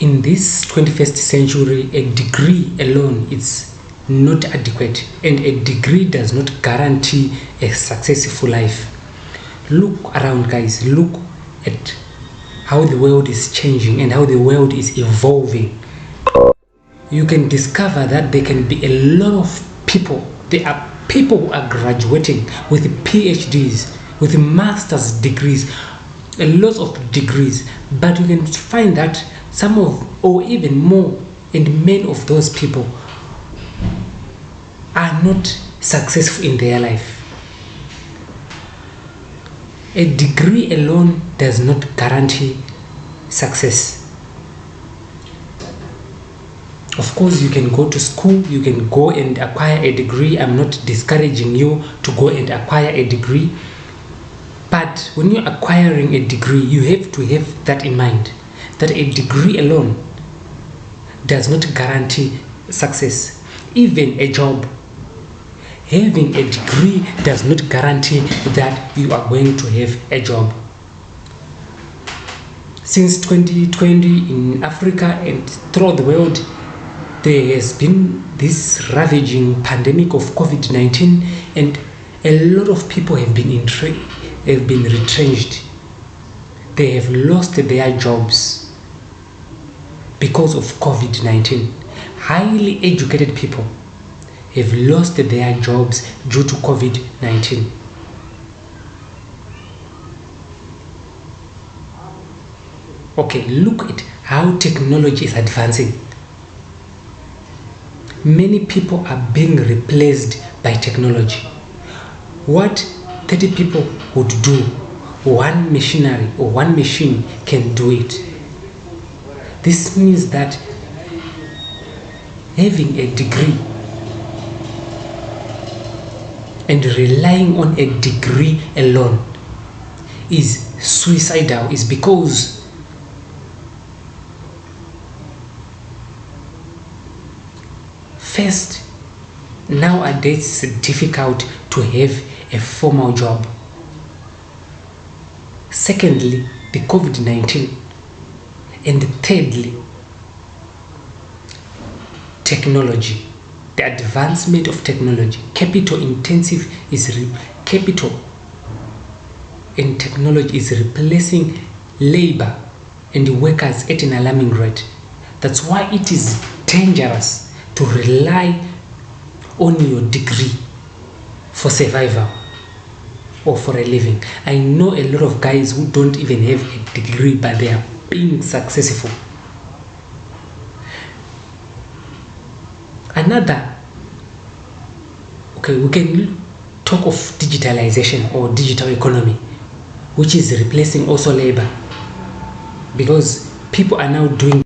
in this 21st century, a degree alone is not adequate, and a degree does not guarantee a successful life. Look around, guys. Look at how the world is changing and how the world is evolving. You can discover that there can be a lot of people. There are people who are graduating with PhDs, with master's degrees, a lot of degrees, but you can find that some of, or even more, and many of those people are not successful in their life. A degree alone does not guarantee success. Of course, you can go to school, you can go and acquire a degree. I'm not discouraging you to go and acquire a degree. But when you're acquiring a degree, you have to have that in mind, that a degree alone does not guarantee success. Even a job, having a degree does not guarantee that you are going to have a job. Since 2020 in Africa and throughout the world, there has been this ravaging pandemic of COVID-19, and a lot of people have been retrenched. They have lost their jobs because of COVID-19. Highly educated people have lost their jobs due to COVID-19. Okay, look at how technology is advancing. Many people are being replaced by technology. What 30 people would do, one machinery or one machine can do it. This means that having a degree and relying on a degree alone is suicidal, is because first, nowadays it's difficult to have a formal job. Secondly, the COVID-19. And thirdly, technology. The advancement of technology. Capital in technology is replacing labor and workers at an alarming rate. That's why it is dangerous to rely on your degree for survival or for a living. I know a lot of guys who don't even have a degree, but they are being successful. We can talk of digitalization or digital economy, which is replacing also labor, because people are now doing.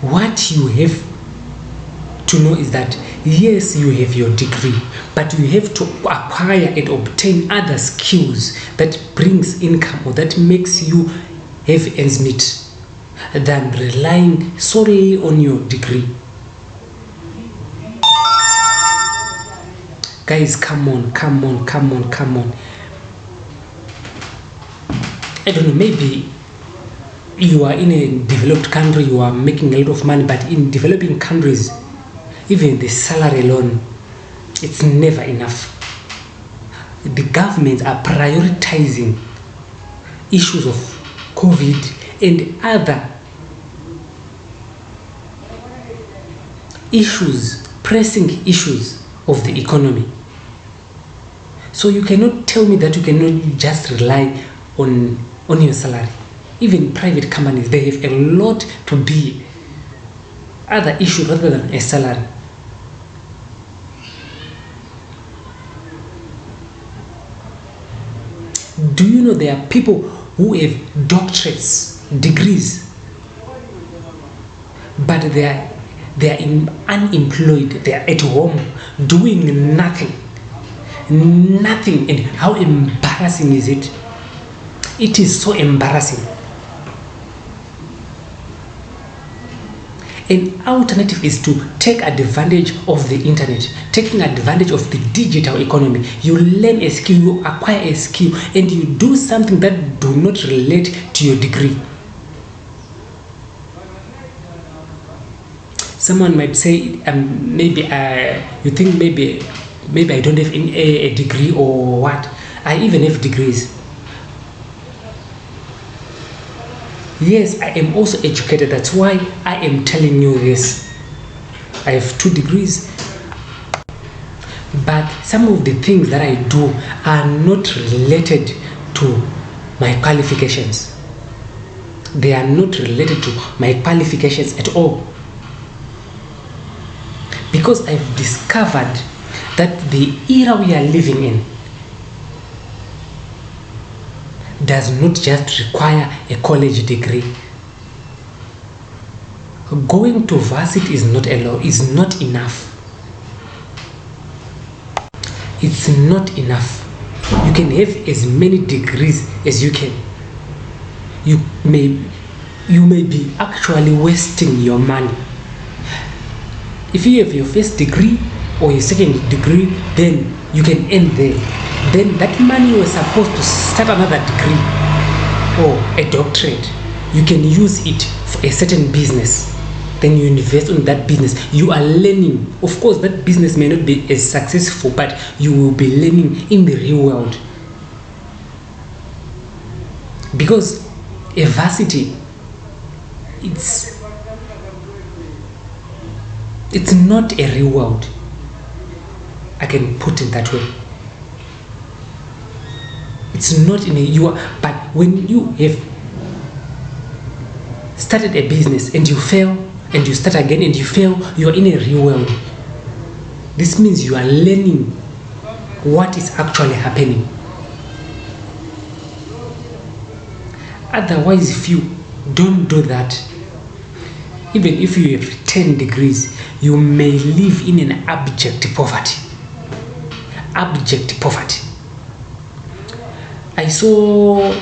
What you have to know is that yes, you have your degree, but you have to acquire and obtain other skills that brings income or that makes you have ends meet than relying solely on your degree. Guys, come on. I don't know, maybe you are in a developed country, you are making a lot of money, but in developing countries, even the salary alone, it's never enough. The governments are prioritizing issues of COVID and other issues, pressing issues of the economy. So you cannot tell me that you cannot just rely on your salary. Even private companies, they have a lot to be other issue rather than a salary. Do you know there are people who have doctorates, degrees, but they are unemployed, they are at home doing nothing, and how embarrassing is it? It is so embarrassing. An alternative is to take advantage of the internet, taking advantage of the digital economy. You learn a skill, you acquire a skill, and you do something that do not relate to your degree. Someone might say, maybe you think maybe I don't have a degree or what. I even have degrees. Yes, I am also educated. That's why I am telling you this. I have 2 degrees. But some of the things that I do are not related to my qualifications. They are not related to my qualifications at all. Because I've discovered that the era we are living in does not just require a college degree. Going to varsity is not enough. It's not enough. You can have as many degrees as you can. You may be actually wasting your money. If you have your first degree or your second degree, then you can end there. Then that money was supposed to start another degree or a doctorate. You can use it for a certain business. Then you invest in that business. You are learning. Of course, that business may not be as successful, but you will be learning in the real world. Because a varsity, it's not a real world. I can put it that way. It's not in but when you have started a business and you fail and you start again and you fail, you are in a real world. This means you are learning what is actually happening. Otherwise, if you don't do that, even if you have 10 degrees, you may live in an abject poverty. Abject poverty. I saw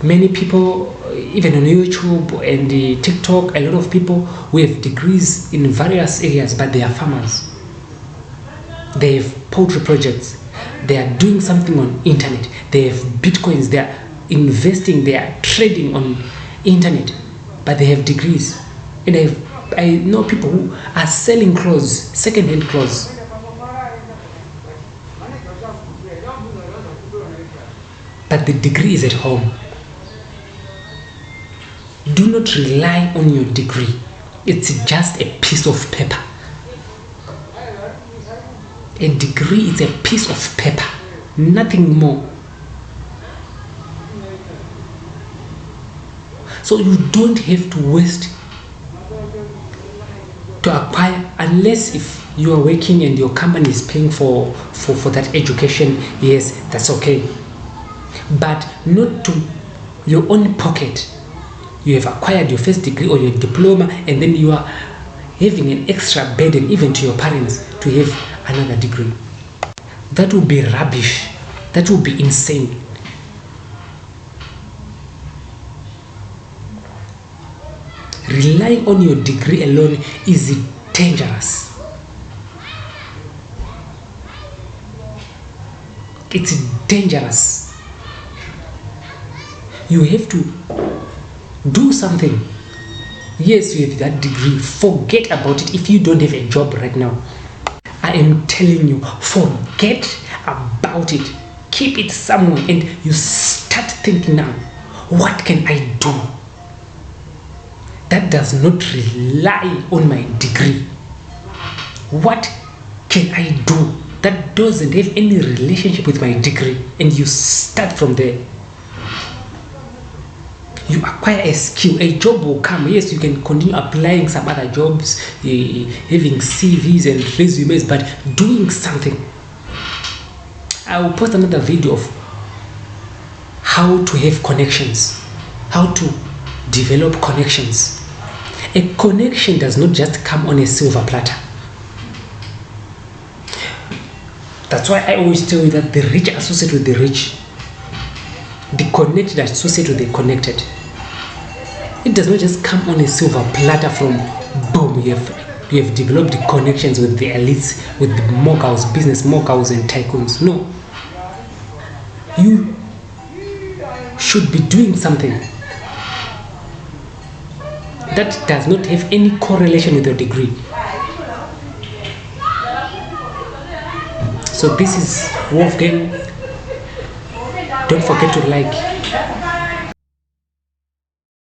many people, even on YouTube and TikTok, a lot of people who have degrees in various areas, but they are farmers. They have poultry projects. They are doing something on internet. They have bitcoins. They are investing. They are trading on internet, but they have degrees. And I know people who are selling clothes, second-hand clothes. But the degree is at home. Do not rely on your degree. It's just a piece of paper. A degree is a piece of paper, nothing more. So you don't have to waste to acquire, unless if you are working and your company is paying for that education. Yes, that's okay. But not to your own pocket. You have acquired your first degree or your diploma, and then you are having an extra burden even to your parents to have another degree. That would be rubbish. That would be insane. Relying on your degree alone is dangerous. It's dangerous. You have to do something. Yes, you have that degree. Forget about it if you don't have a job right now. I am telling you, forget about it. Keep it somewhere and you start thinking now, what can I do that does not rely on my degree? What can I do that doesn't have any relationship with my degree? And you start from there. You acquire a skill, a job will come. Yes, you can continue applying some other jobs, having CVs and resumes, but doing something. I will post another video of how to have connections, how to develop connections. A connection does not just come on a silver platter. That's why I always tell you that the rich associate with the rich. The connected associate with the connected. It does not just come on a silver platter from boom. home, you have developed connections with the elites, with the moguls, business moguls and tycoons. No. You should be doing something that does not have any correlation with your degree. So this is Wolfgang. Don't forget to like,